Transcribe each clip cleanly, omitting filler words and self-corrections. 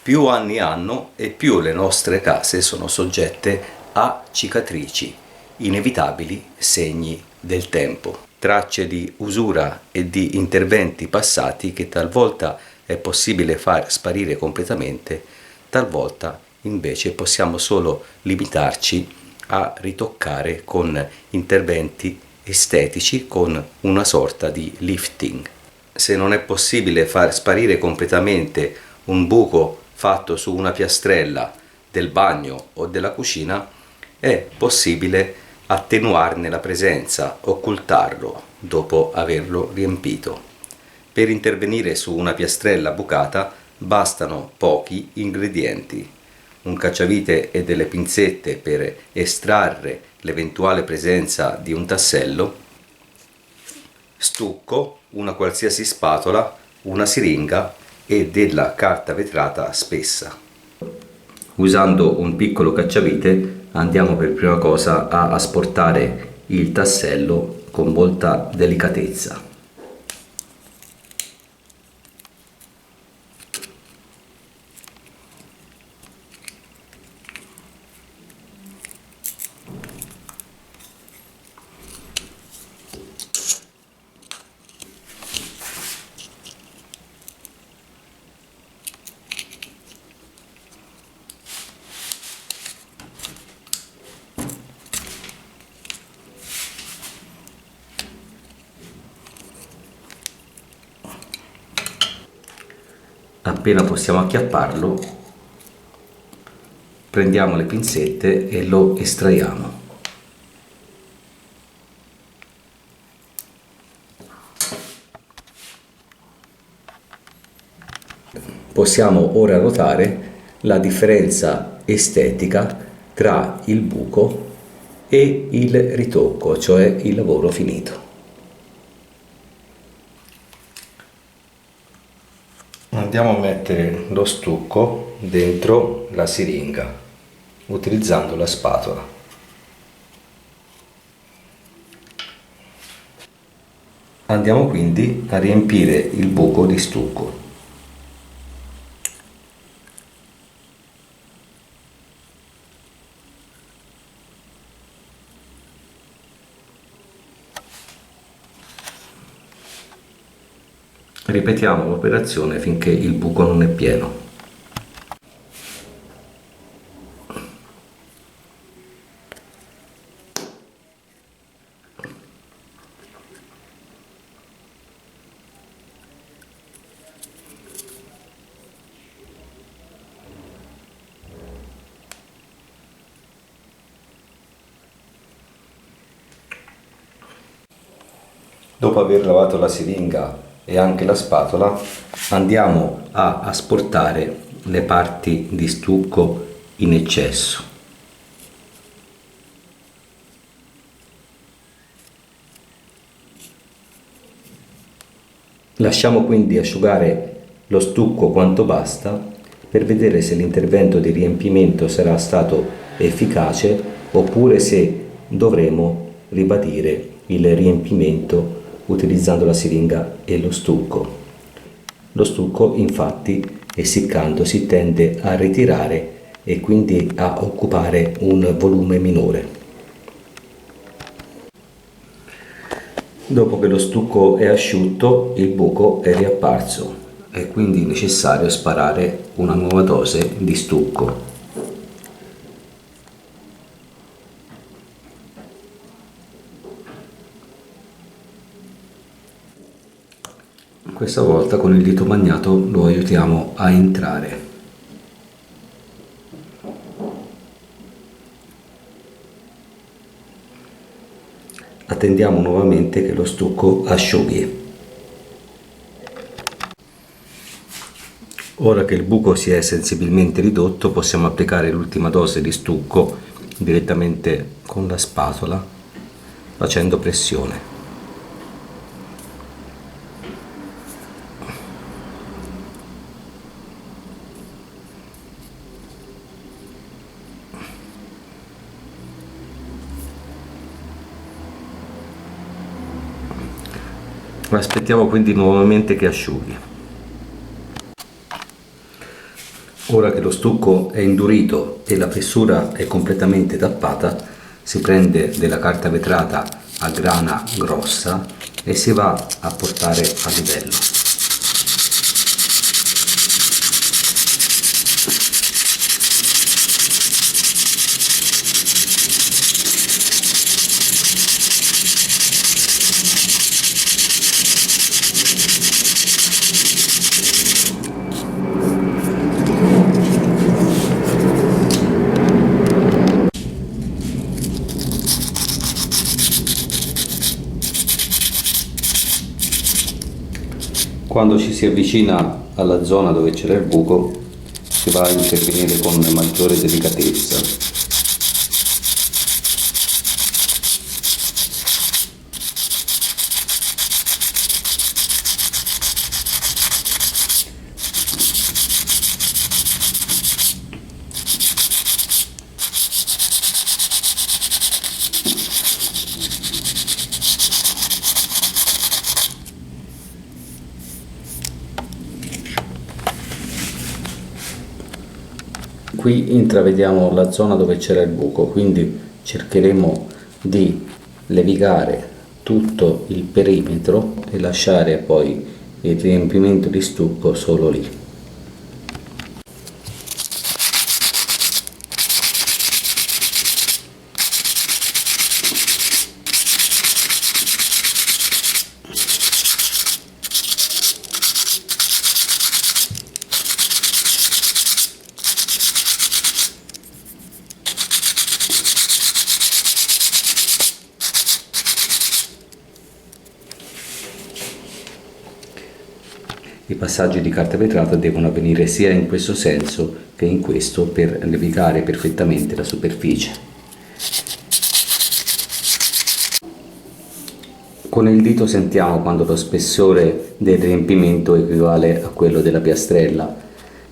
Più anni hanno e più le nostre case sono soggette a cicatrici, inevitabili segni del tempo, tracce di usura e di interventi passati che talvolta è possibile far sparire completamente, talvolta invece possiamo solo limitarci a ritoccare con interventi estetici, con una sorta di lifting. Se non è possibile far sparire completamente un buco fatto su una piastrella del bagno o della cucina, è possibile attenuarne la presenza, occultarlo dopo averlo riempito. Per intervenire su una piastrella bucata bastano pochi ingredienti: un cacciavite e delle pinzette per estrarre l'eventuale presenza di un tassello, stucco, una qualsiasi spatola, una siringa e della carta vetrata spessa. Usando un piccolo cacciavite andiamo per prima cosa a asportare il tassello con molta delicatezza. Appena possiamo acchiapparlo, prendiamo le pinzette e lo estraiamo. Possiamo ora notare la differenza estetica tra il buco e il ritocco, cioè il lavoro finito. Andiamo a mettere lo stucco dentro la siringa utilizzando la spatola. Andiamo quindi a riempire il buco di stucco. Ripetiamo l'operazione finché il buco non è pieno. Dopo aver lavato la siringa e anche la spatola, andiamo a asportare le parti di stucco in eccesso. Lasciamo quindi asciugare lo stucco quanto basta per vedere se l'intervento di riempimento sarà stato efficace oppure se dovremo ribadire il riempimento utilizzando la siringa e lo stucco. Lo stucco infatti essiccandosi tende a ritirare e quindi a occupare un volume minore. Dopo che lo stucco è asciutto, il buco è riapparso, è quindi necessario sparare una nuova dose di stucco. Questa volta con il dito bagnato lo aiutiamo a entrare. Attendiamo nuovamente che lo stucco asciughi. Ora che il buco si è sensibilmente ridotto, possiamo applicare l'ultima dose di stucco direttamente con la spatola, facendo pressione. Aspettiamo quindi nuovamente che asciughi. Ora che lo stucco è indurito e la fessura è completamente tappata, si prende della carta vetrata a grana grossa e si va a portare a livello. Quando ci si avvicina alla zona dove c'era il buco, si va a intervenire con maggiore delicatezza. Qui intravediamo la zona dove c'era il buco, quindi cercheremo di levigare tutto il perimetro e lasciare poi il riempimento di stucco solo lì. I passaggi di carta vetrata devono avvenire sia in questo senso che in questo per levigare perfettamente la superficie. Con il dito sentiamo quando lo spessore del riempimento equivale a quello della piastrella,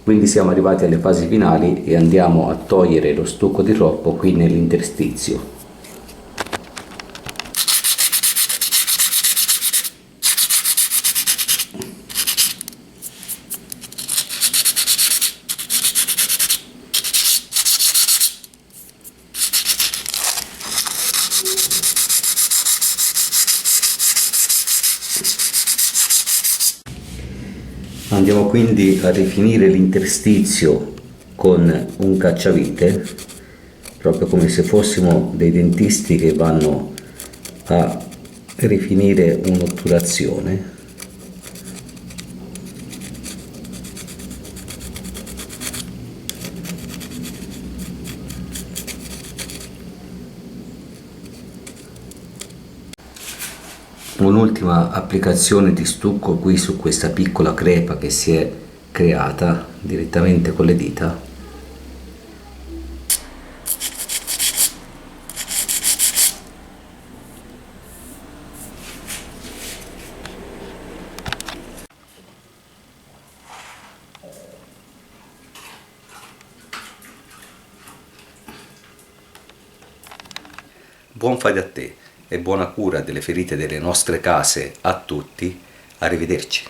quindi siamo arrivati alle fasi finali e andiamo a togliere lo stucco di troppo qui nell'interstizio. Andiamo quindi a rifinire l'interstizio con un cacciavite, proprio come se fossimo dei dentisti che vanno a rifinire un'otturazione. Un'ultima applicazione di stucco qui su questa piccola crepa che si è creata direttamente con le dita. Buon fai da te e buona cura delle ferite delle nostre case a tutti. Arrivederci.